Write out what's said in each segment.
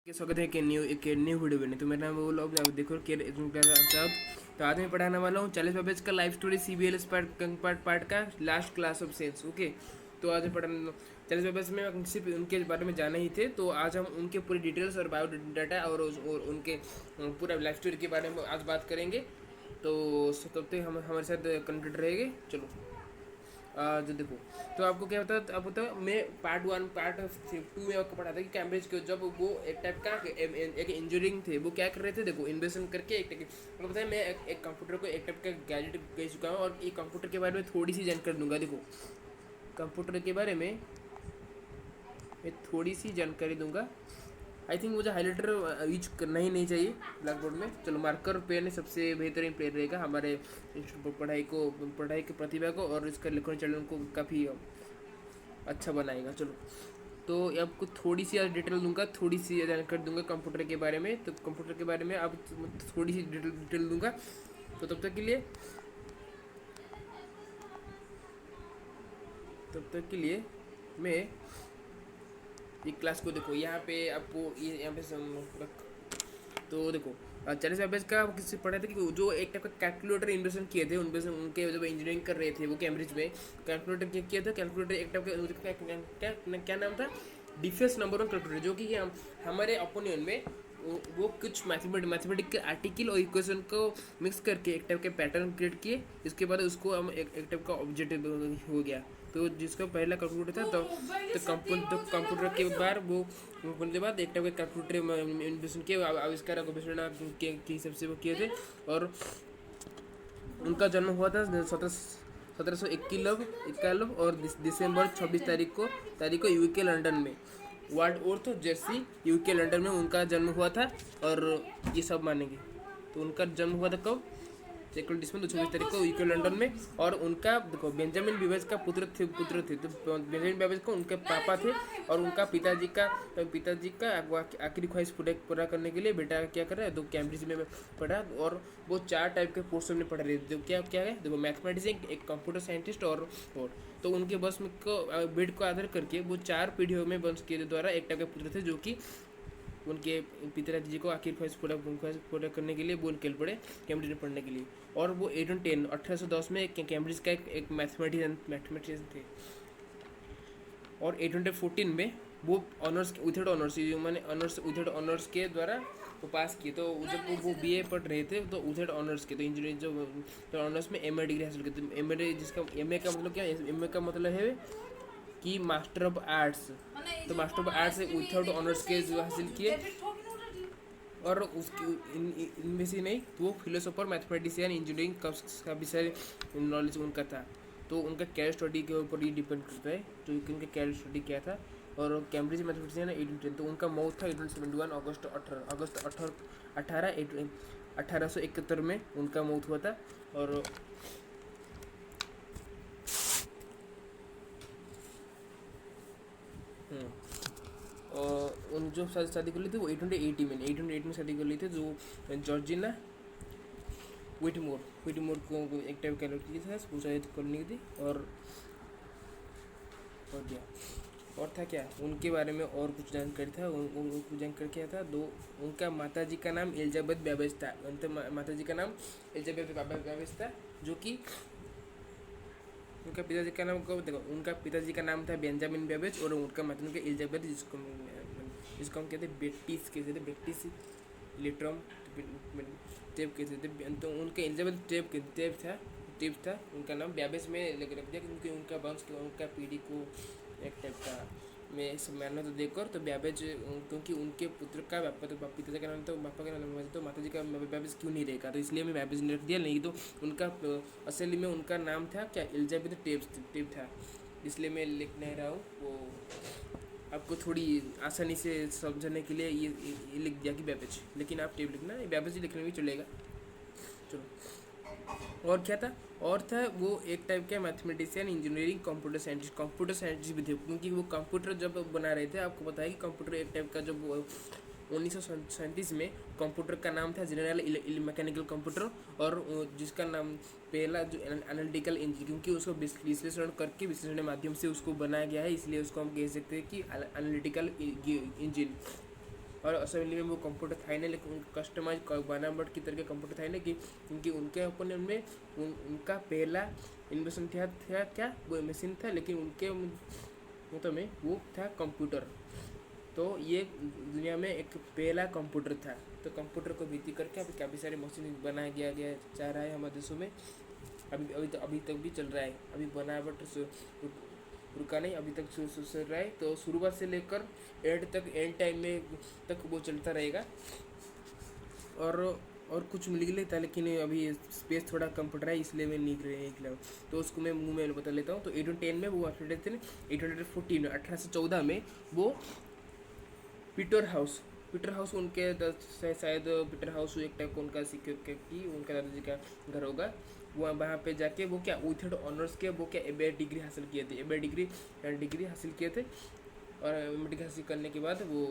स्वागत है एक न्यू वीडियो में। तो मेरा नाम वो लोग आप देखो के तो आज मैं पढ़ाने वाला हूँ 40 पेज का लाइफ स्टोरी CBLS पार्ट का last class of sense. Okay, तो आज मैं पढ़ाने 40 पेज में सिर्फ उनके बारे में जाने ही थे। तो आज हम उनके पूरी डिटेल्स और बायोडाटा और उनके पूरा लाइफ स्टोरी के बारे में आज बात करेंगे। तो तब तक हम हमारे साथ कंप्लीट रहेंगे। चलो जो देखो, तो आपको क्या होता है, आपको तो मैं पार्ट 1 पार्ट 2 में आपको पढ़ा था कि कैम्ब्रिज के जब वो एक टाइप का एक इंजीनियरिंग थे, वो क्या कर रहे थे, देखो इन्वेस्टमेंट करके आपको पता है मैं एक कंप्यूटर को एक टाइप का गैजेट कह चुका हूँ और ये कंप्यूटर के बारे में थोड़ी सी जानकारी दूंगा। देखो कंप्यूटर के बारे में मैं थोड़ी सी जानकारी दूंगा। आई थिंक मुझे हाईलाइटर यूज करना ही नहीं चाहिए ब्लैक बोर्ड में। चलो मार्कर पेन सबसे बेहतरीन पेन रहेगा हमारे पढ़ाई की प्रतिभा को और इसका लिखने चलन को काफ़ी अच्छा बनाएगा। चलो, तो आपको थोड़ी सी डिटेल दूंगा, थोड़ी सी जानकारी दूंगा कंप्यूटर के बारे में। तो कंप्यूटर के बारे में अब थोड़ी सी डिटेल दूंगा। तो तब तक के लिए मैं ये क्लास को देखो यहाँ पे आपको ये यहाँ पे तो देखो 40 पेज का किसी पढ़ा था कि जो एक टाइप का कैलकुलेटर इन्वेंशन किए थे उनमें से उनके जब इंजीनियरिंग कर रहे थे वो कैम्ब्रिज में कैलकुलेटर क्या किया था। कैलकुलेटर एक टाइप का क्या नाम था, डिफेंस नंबर 1 कैलकुलेटर, जो कि हमारे ओपिनियन में वो कुछ मैथमेटिकल आर्टिकल और इक्वेशन को मिक्स करके एक टाइप के पैटर्न क्रिएट किए। इसके बाद उसको हम एक टाइप का ऑब्जेक्ट हो गया। तो जिसका पहला कंप्यूटर था तो कंप्यूटर के बाद वो होने के बाद एक टाइप का कंप्यूटर इन्वेंशन के आविष्कार के हिसाब से वो किए थे। और उनका जन्म हुआ था 1791 और दिसंबर 26 तारीख को यूके लंदन में वार्डवर्थ जर्सी यूके लंदन में उनका जन्म हुआ था। और ये सब मानेंगे। तो उनका जन्म हुआ था कब, 26 तारीख को यूके लंदन में। और उनका देखो बेंजामिन बेबेज का पुत्र थे। तो बेंजामिन बेबेज को उनके पापा थे और उनका पिताजी का आखिरी ख्वाहिश पूरा करने के लिए बेटा क्या कर रहा है, तो कैम्ब्रिज में पढ़ा। और वो 4 टाइप के पोर्शन में पढ़ रहे थे। क्या क्या है, देखो मैथमेटिशियन, एक कंप्यूटर साइंटिस्ट और तो उनके बस में बेट को आधार करके वो 4 पीढ़ियों में वंश के द्वारा एक टाइप के पुत्र थे, जो कि उनके पिताजी को आखिर ख्वाहिश पूरा करने के लिए वो निकल पड़े कैम्ब्रिज में पढ़ने के लिए। और वो 1810 में कैम्ब्रिज का एक मैथमेटिशियन थे। और 1814 में वो ऑनर्स विथआउट ऑनर्स मैंने विथआउट ऑनर्स के द्वारा वो पास किए। तो जब वो BA पढ़ रहे थे तो विथआउट ऑनर्स के तो इंजीनियरिंग जो तो ऑनर्स में MA डिग्री हासिल की। तो MA जिसका MA का मतलब क्या है, MA का मतलब है कि मास्टर ऑफ आर्ट्स। तो master of arts without honours के जो हासिल किए। और उसकी इनमें से नहीं तो वो फिलोसोफर, मैथमेटिशियन, इंजीनियरिंग का विषय नॉलेज उनका था। तो उनका कैरियर स्टडी के ऊपर ही डिपेंड करता है जो कि उनका कैरियर स्टडी क्या था। और कैम्ब्रिज मैथमेटिशियन 1810। तो उनका मौत था 1871 अगस्त 1871 में उनका मौत हुआ था। और उन जो शादी कर ली थी वो 1880 में शादी कर ली थी, जो जॉर्जिना विटमोर को एक टाइप का लड़की था, शायद करनी थी। और क्या और था क्या उनके बारे में और कुछ जानकारी था। कुछ जानकारी क्या था, दो उनका माताजी का नाम एलिजाबेथ बेबेज था। माताजी का नाम एलिजाबेथ बेबेज था, जो कि उनका पिताजी का नाम को देखो, उनका पिताजी का नाम था बेंजामिन बेबेज और उनका माता का एलिजाबेथ, जिसको हम कहते बेट्टिस लिट्रम टेप कहते थे। तो उनका एलिजाबेथ टेप था उनका नाम। बेबेज में रख दिया क्योंकि उनका वंश उनका पीढ़ी को एक टाइप का में सम्मान तो देकर तो बेबेज, क्योंकि उनके पुत्र का पिताजी का नाम तो पापा का नाम तो माता जी का बेबेज क्यों नहीं रहेगा, तो इसलिए मैं बेबेज ने रख दिया। नहीं तो उनका असली में उनका नाम था क्या, एलिजाबेथ टेप था। इसलिए मैं लिख नहीं रहा हूँ, वो आपको थोड़ी आसानी से समझने के लिए ये लिख दिया कि बेबेज, लेकिन आप टेप लिखना, बेबेज ही लिखने भी चलेगा। चलो, और क्या था, और था वो एक टाइप का मैथमेटिशियन, इंजीनियरिंग, कंप्यूटर साइंटिस्ट भी थे। क्योंकि वो कंप्यूटर जब बना रहे थे, आपको पता है कि कंप्यूटर एक टाइप का जब 1937 में कंप्यूटर का नाम था जनरल मैकेनिकल कंप्यूटर। और जिसका नाम पहला जो एनालिटिकल इंजन, क्योंकि उसको विश्लेषण करके विश्लेषण के माध्यम से उसको बनाया गया है, इसलिए उसको हम कह सकते हैं कि एनालिटिकल इंजन। और असेंबली में वो कंप्यूटर था ही नहीं, लेकिन कस्टमाइज बनावट की तरह के कंप्यूटर था ही नहीं कि क्योंकि उनके ओपिनियन में उनका पहला इन्वेंशन था क्या वो मशीन था, लेकिन उनके मतलब में वो था कंप्यूटर। तो ये दुनिया में एक पहला कंप्यूटर था। तो कंप्यूटर को भीति करके अभी काफ़ी सारे मशीन बनाया गया जा रहा है हमारे देशों में। अभी तक भी चल रहा है। अभी बनावट रुका नहीं, अभी तक चल रहा है। तो शुरुआत से लेकर एंड टाइम में तक वो चलता रहेगा। और कुछ मिल गया था, लेकिन अभी स्पेस थोड़ा कम पड़ रहा है, इसलिए मैं निकला। तो उसको मैं मुंह में बता लेता हूँ। तो 810 में वो 814 में 1814 में वो पीटर हाउस उनके शायद पीटर हाउस एक टाइप का उनका सिक्योर की उनका दादाजी का घर होगा। वो वहाँ पे जाके वो क्या विथ ऑनर्स के वो क्या एमए डिग्री हासिल किए थे। एमए डिग्री हासिल किए थे। और एमए डिग्री हासिल करने के बाद वो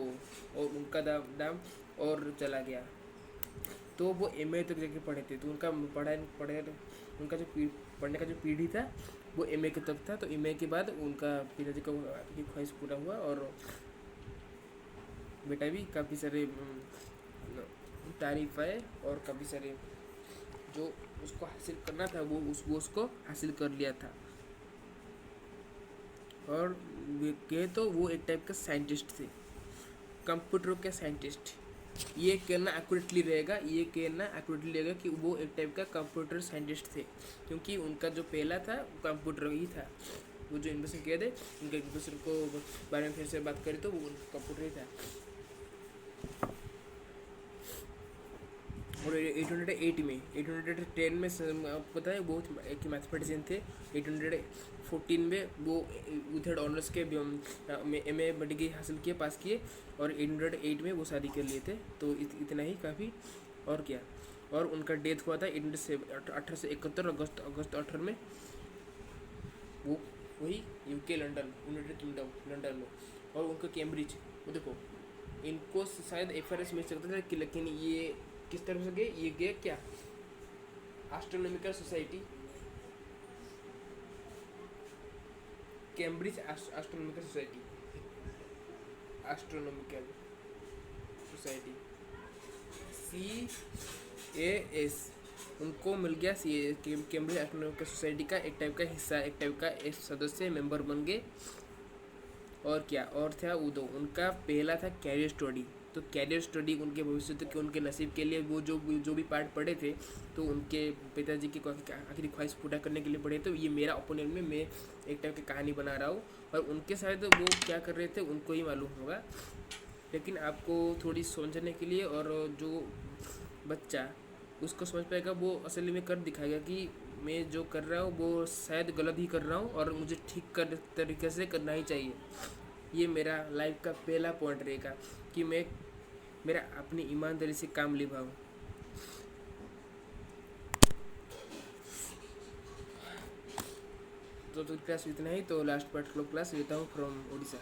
और उनका दाम और चला गया। तो वो एमए तक जाके पढ़े थे। तो उनका उनका जो पढ़ने का जो पीढ़ी था वो एमए के तक था। तो एमए के बाद उनका पिताजी का ख्वाहिश पूरा हुआ और बेटा भी काफ़ी सारे तारीफ आए और काफ़ी सारे जो उसको हासिल करना था वो उसको हासिल कर लिया था। और कहे तो वो एक टाइप का साइंटिस्ट थे, कंप्यूटर के साइंटिस्ट। ये कहना एक्यूरेटली रहेगा कि वो एक टाइप का कंप्यूटर साइंटिस्ट थे, क्योंकि उनका जो पहला था कंप्यूटर ही था। वो जो इन्वेंशन किए थे उनके इन्वेंशन को बारे में फिर से बात करें तो वो कंप्यूटर ही था। और 808 में 810 में आपको पता है बहुत एक मैथमेटिशियन थे। 814 में वो विथ ऑनर्स के एमए डिग्री हासिल किए, पास किए। और 808 में वो शादी कर लिए थे। तो इतना ही काफ़ी। और क्या, और उनका डेथ हुआ था 1871 अगस्त 18 में। वो वही UK London United kingdom London में। और उनका कैम्ब्रिज, वो देखो इनको शायद FRS मिल सकता था, लेकिन ये किस तरफ से गए, ये गए क्या astronomical society, Cambridge astronomical society CAS उनको मिल गया। कैम्ब्रिज एस्ट्रोनॉमिकल सोसाइटी का एक टाइप का हिस्सा, एक टाइप का एक सदस्य मेंबर बन गए। और क्या और था उदो उनका पहला था कैरियर स्टडी। तो कैरियर स्टडी उनके भविष्य के उनके नसीब के लिए वो जो भी पार्ट पढ़े थे, तो उनके पिताजी की आखिरी ख्वाहिश पूरा करने के लिए पढ़े। तो ये मेरा ओपिनियन में मैं एक टाइप की कहानी बना रहा हूँ। और उनके शायद वो क्या कर रहे थे उनको ही मालूम होगा, लेकिन आपको थोड़ी समझने के लिए, और जो बच्चा उसको समझ पाएगा वो असली में कर दिखाएगा कि मैं जो कर रहा हूँ वो शायद गलत ही कर रहा हूँ और मुझे ठीक तरीके से करना ही चाहिए। ये मेरा लाइफ का पहला पॉइंट रहेगा कि मैं मेरा अपनी ईमानदारी से काम निभाऊँ। तो क्लास इतना ही। तो लास्ट पार्ट क्लास लेता हूँ फ्रॉम उड़ीसा।